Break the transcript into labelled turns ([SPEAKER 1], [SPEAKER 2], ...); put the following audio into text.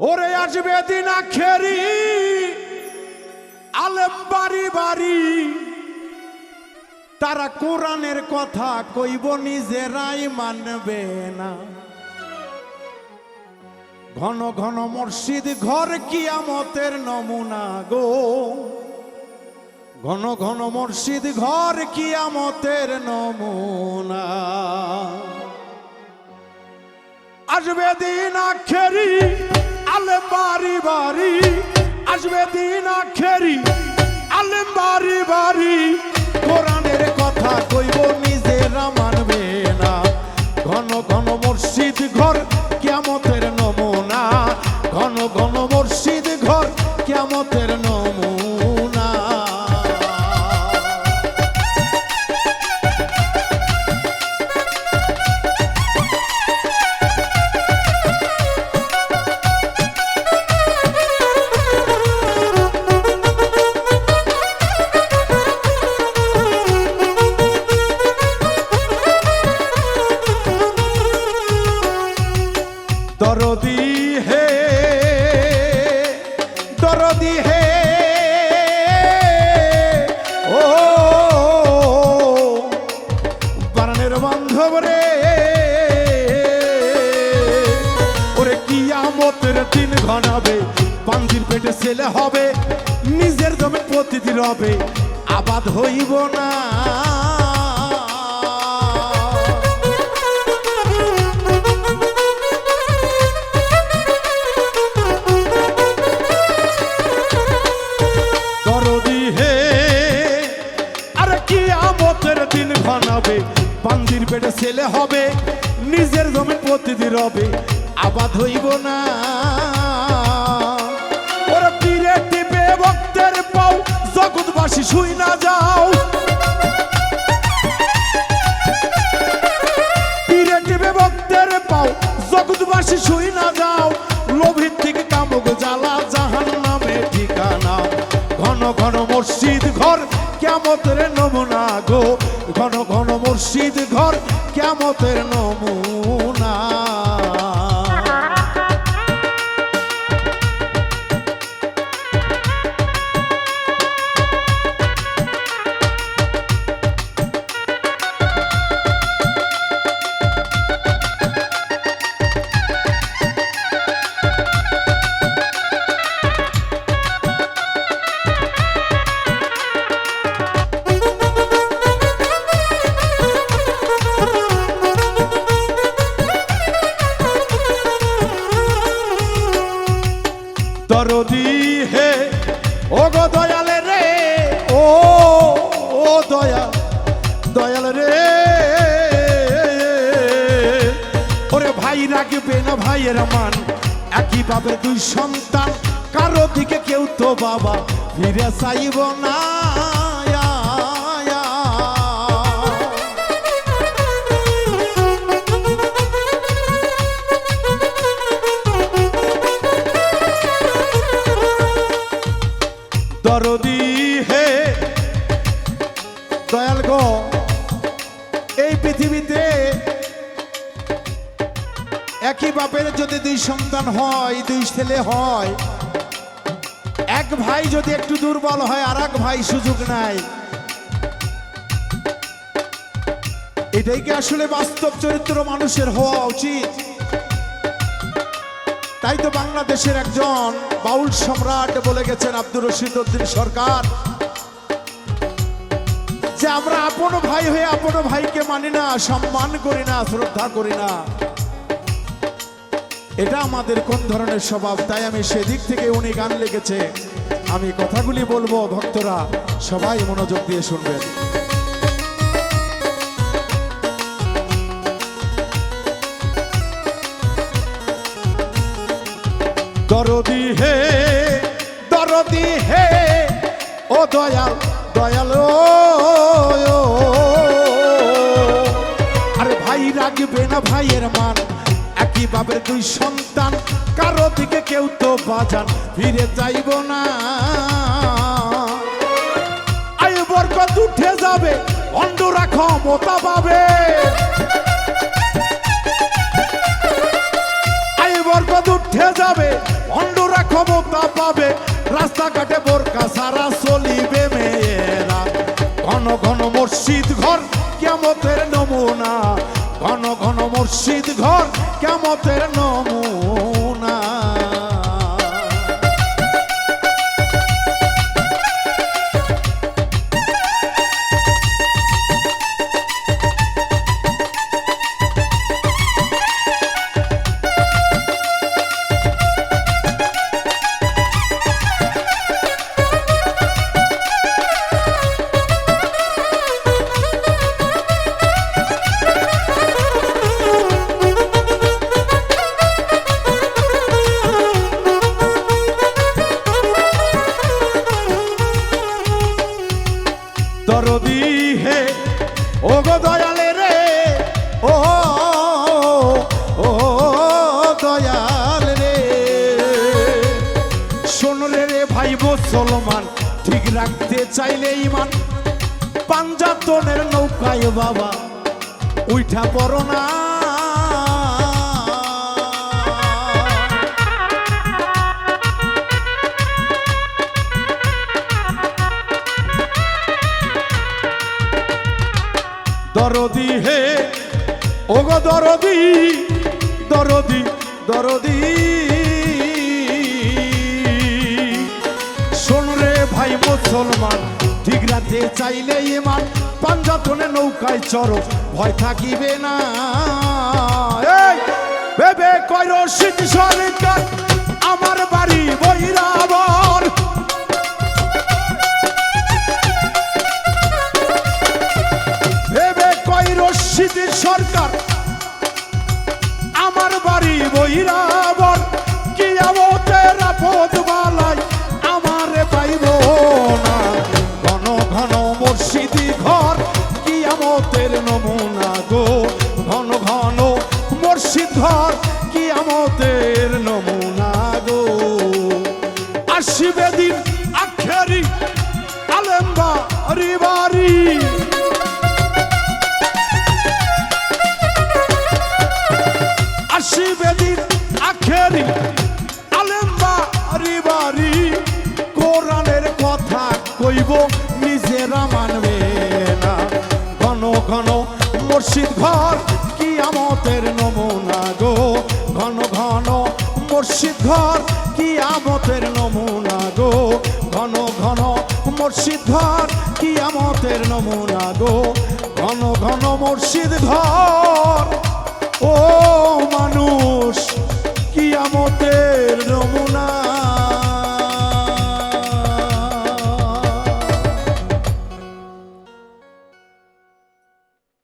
[SPEAKER 1] ওরে আসবে দিন আখেরি আলেম বাড়ি বাড়ি, তারা কোরআনের কথা কইব নিজেরাই মানবে না। ঘন ঘন মসজিদ ঘর কিয়ামতের নমুনা গো, ঘন ঘন মসজিদ ঘর কিয়ামতের নমুনা। আসবে দিন আখেরি আলেম বাড়ি বাড়ি, আসবে দিন আখেরি আলেম বাড়ি বাড়ি, কোরআনের কথা কইব নিজেরা মানবে না। ঘন ঘন মসজিদ ঘর কিয়ামতের নমুনা, ঘন ঘন মসজিদ ঘর কিয়ামতের নমুনা। দরদি হে দরদি হে ও বারানের বান্ধব রে, ওরে কিয়ামতের দিন ঘনাবে, পাঞ্জির পেটে ছেলে হবে, নিজের জমি প্রতিদিন হবে, আবাদ হইব না। দিন ঘনাবে, পাঞ্জির পেটে ছেলে হবে, নিজের জমি প্রতিদিন হবে, আবাদ হইব না। ওরা পীরে টিপে ভক্তের পাও, জগৎবাসী শুই না যাও। পীরে টিপে ভক্তের পাও, জগৎবাসী শুই না যাও, লোভীর থেকে কামক জ্বালা জাহান্নামে ঠিকানা। ঘন ঘন মসজিদ ঘর কিয়ামতের নমুনা গো, ঘন ঘন মসজিদ ঘর কিয়ামতের নমুনা। দরদি হে ও গো দয়াল রে, ও ও দয়াল দয়াল রে, ওরে ভাই রাখবে না ভাইয়ের মান, একই বাপের দুই সন্তান, কারো দিকে কেউ তো বাবা ফিরে চাইব না। দরদি হে দয়াল গো, এই পৃথিবীতে একই বাপের যদি দুই সন্তান হয়, দুই ছেলে হয়, এক ভাই যদি একটু দুর্বল হয় আর এক ভাই সুযোগ নাই, এটাই কি আসলে বাস্তব চরিত্র মানুষের হওয়া উচিত? তাই তো বাংলাদেশের একজন বাউল সম্রাট বলে গেছেন, আব্দুর রশিদ উদ্দিন সরকার, যে আমরা আপন ভাই হয়ে আপন ভাইকে মানি না, সম্মান করি না, শ্রদ্ধা করি না। এটা আমাদের কোন ধরনের স্বভাব? তাই আমি সেদিক থেকে উনি গান লিখেছে, আমি কথাগুলি বলবো, ভক্তরা সবাই মনোযোগ দিয়ে শুনবেন। দরদি হে দরদি হে ও দয়াল দয়াল, আরে ভাই রাখবে না ভাইয়ের মান, একই বাপের দুই সন্তান, কারো দিকে কেউ তো বাজান ফিরে যাইব না। আয়ু বরকত উঠে যাবে, অন্ধরা ক্ষমতা পাবে, আয়ু বরকত উঠে যাবে, অন্ধরা ক্ষমতা পাবে, রাস্তাঘাটে বোরকা সারা চলিবে মেয়েরা। ঘন ঘন মসজিদ ঘর কিয়ামতের নমুনা, ঘন ঘন মসজিদ ঘর কিয়ামতের নমুনা। দরদি হে ও গো দয়ালে রে, ও ও দয়াল রে, শোন রে রে ভাই মুসলমান, ঠিক রাখতে চাইলে ইমান, পাঞ্জাতনের নৌকায় বাবা উঠা পড়ো না। দরদি হে ও গো দরদি, দরদি দরদি, শোন রে ভাই মুসলমান, ঠিক রাখতে চাইলে ইমান, পাঞ্জাতনে নৌকায় চড়ো ভয় থাকিবে না। এই ভেবে কইর শীত সরকার আমার বাড়ি বৈরাবর, রশিদ সরকার আমার বাড়ি বৈরাবর, কিয়ামতের আপদ বালাই আমারে পাইব না। ঘন ঘন মসজিদি ঘর কিয়ামতের নমুনা গো, ঘন ঘন মসজিদ ঘর কিয়ামতের নমুনা গো। আসিবে দিন আখেরি আলেম বাড়ি বাড়ি, আসিবে দিন আখেরি আলেম বাড়ি বাড়ি, কোরআনের কথা কইব নিজেরা মানবে না। ঘন ঘন মসজিদ ঘর কিয়ামতের নমুনা গো, ঘন ঘন মসজিদ ঘর কিয়ামতের নমুনা গো, ঘন ঘন মসজিদ ঘর কিয়ামতের নমুনা গো, ঘন ঘন মসজিদ ঘর। ও মানুষ